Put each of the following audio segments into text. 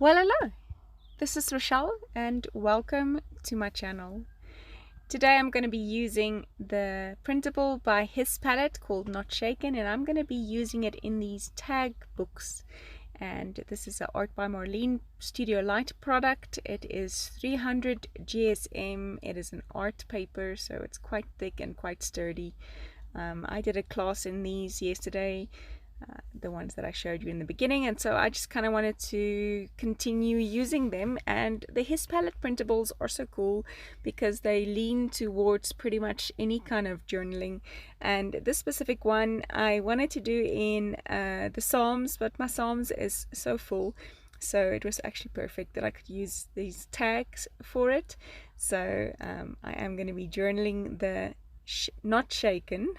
Well, hello, this is Rochelle and welcome to my channel. Today I'm going to be using the printable by his palette called Not Shaken, and I'm going to be using it in these tag books. And this is an Art by Marlene Studio Light product. It is 300 GSM. It is an art paper, so it's quite thick and quite sturdy. I did a class in these yesterday, the ones that I showed you in the beginning, and so I just kind of wanted to continue using them. And the his palette printables are so cool because they lean towards pretty much any kind of journaling, and this specific one I wanted to do in the Psalms, but my Psalms is so full, so it was actually perfect that I could use these tags for it. So I am going to be journaling the Not Shaken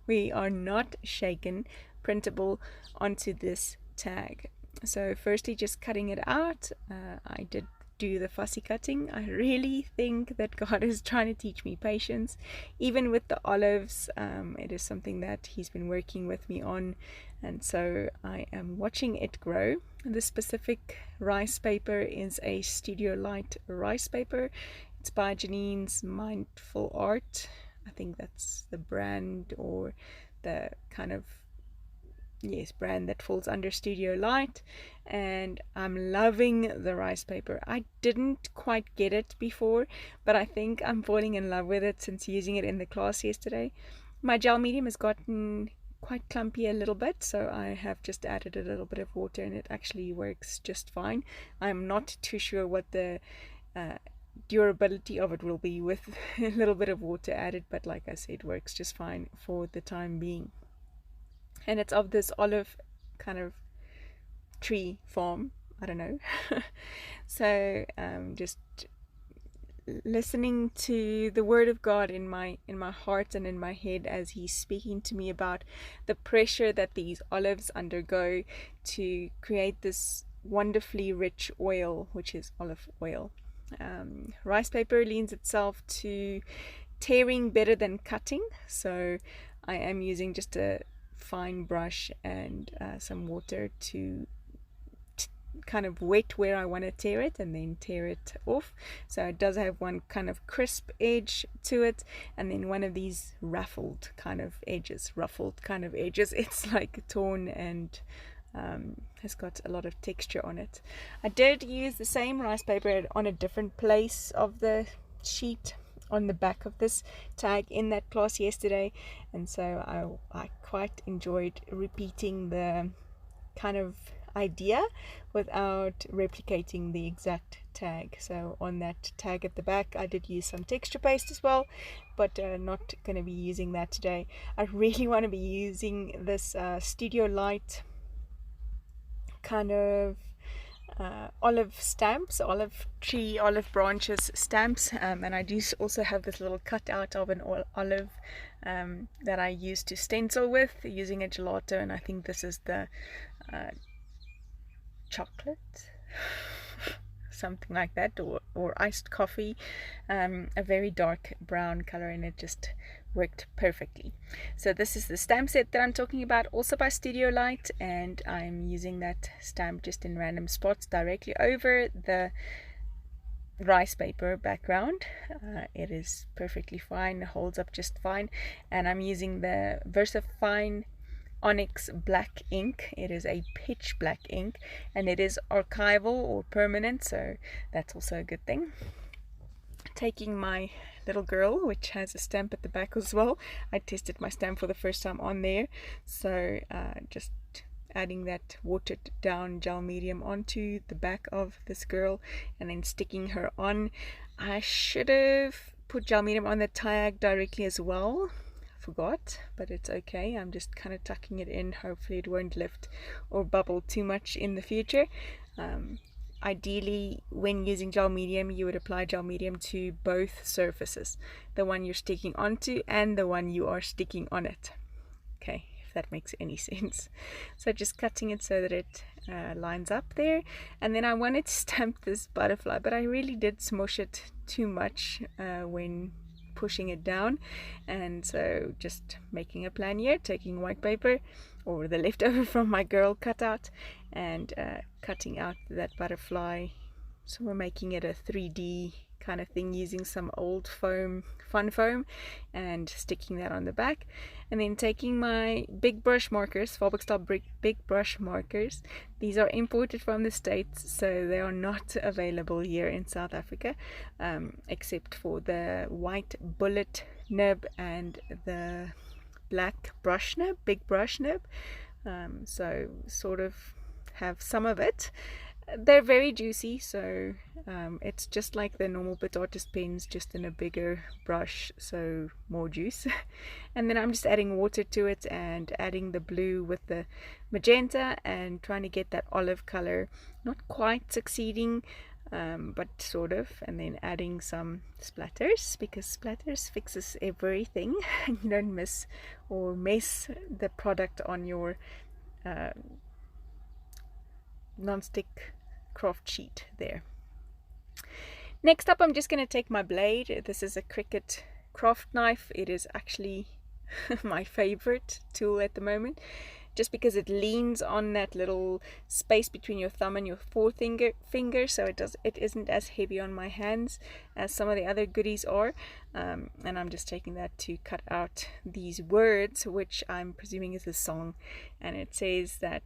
we are not shaken printable onto this tag. So firstly, just cutting it out. I did do the fussy cutting. I really think that God is trying to teach me patience, even with the olives. It is something that he's been working with me on, and so I am watching it grow. This specific rice paper is a Studio Light rice paper. It's by Janine's Mindful Art. I think that's the brand, or the kind of, yes, brand that falls under Studio Light, and I'm loving the rice paper. I didn't quite get it before, but I think I'm falling in love with it since using it in the class yesterday. My gel medium has gotten quite clumpy a little bit, so I have just added a little bit of water and it actually works just fine. I'm not too sure what the durability of it will be with a little bit of water added, but like I said, works just fine for the time being. And it's of this olive kind of tree form, I don't know. So just listening to the word of God in my heart and in my head as he's speaking to me about the pressure that these olives undergo to create this wonderfully rich oil, which is olive oil. Rice paper leans itself to tearing better than cutting, so I am using just a fine brush and some water to kind of wet where I want to tear it and then tear it off. So it does have one kind of crisp edge to it, and then one of these ruffled kind of edges. It's like torn and has got a lot of texture on it. I did use the same rice paper on a different place of the sheet on the back of this tag in that class yesterday, and so I quite enjoyed repeating the kind of idea without replicating the exact tag. So on that tag at the back I did use some texture paste as well, but not going to be using that today. I really want to be using this Studio Light kind of olive stamps, olive tree, olive branches stamps, and I do also have this little cutout of an olive that I used to stencil with using a gelato, and I think this is the chocolate, something like that, or iced coffee, a very dark brown color, and it just worked perfectly. So this is the stamp set that I'm talking about, also by Studio Light, and I'm using that stamp just in random spots directly over the rice paper background. It is perfectly fine, holds up just fine, and I'm using the VersaFine Onyx black ink. It is a pitch black ink, and it is archival or permanent, so that's also a good thing. Taking my little girl, which has a stamp at the back as well. I tested my stamp for the first time on there, so just adding that watered down gel medium onto the back of this girl and then sticking her on. I should have put gel medium on the tag directly as well. Forgot, but it's okay. I'm just kind of tucking it in. Hopefully it won't lift or bubble too much in the future. Ideally, when using gel medium, you would apply gel medium to both surfaces, the one you're sticking onto and the one you are sticking on it. Okay, if that makes any sense. So just cutting it so that it lines up there, and then I wanted to stamp this butterfly, but I really did smush it too much when pushing it down, and so just making a plan here, taking white paper or the leftover from my girl cutout, and cutting out that butterfly. So we're making it a 3D kind of thing using some old foam, fun foam, and sticking that on the back. And then taking my big brush markers, Fabric big brush markers. These are imported from the States, so they are not available here in South Africa, except for the white bullet nib and the black brush nib, big brush nib. So sort of have some of it. They're very juicy, so it's just like the normal artist pens, just in a bigger brush, so more juice. And then I'm just adding water to it and adding the blue with the magenta and trying to get that olive color. Not quite succeeding, but sort of. And then adding some splatters, because splatters fixes everything. You don't miss or mess the product on your non-stick craft sheet there. Next up, I'm just going to take my blade. This is a Cricut craft knife. It is actually my favorite tool at the moment, just because it leans on that little space between your thumb and your forefinger, so it isn't as heavy on my hands as some of the other goodies are. And I'm just taking that to cut out these words, which I'm presuming is a song, and it says that,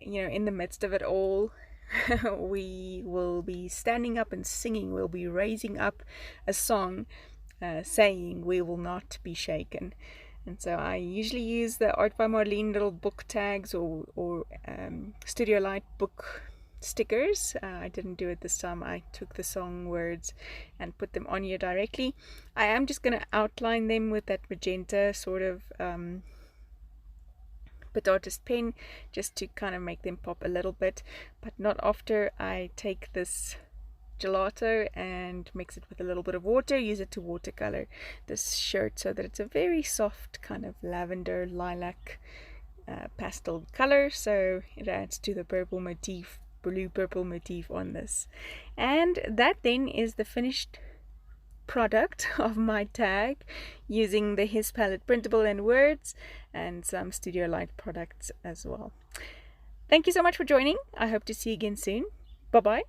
you know, in the midst of it all, we will be standing up and singing. We'll be raising up a song saying we will not be shaken. And so I usually use the Art by Marlene little book tags or Studio Light book stickers. I didn't do it this time. I took the song words and put them on here directly. I am just going to outline them with that magenta sort of artist pen, just to kind of make them pop a little bit, but not after I take this gelato and mix it with a little bit of water, use it to watercolor this shirt so that it's a very soft kind of lavender lilac pastel color, so it adds to the purple motif, blue purple motif on this. And that then is the finished product of my tag, using the His Palette printable and words and some Studio Light products as well. Thank you so much for joining. I hope to see you again soon. Bye bye.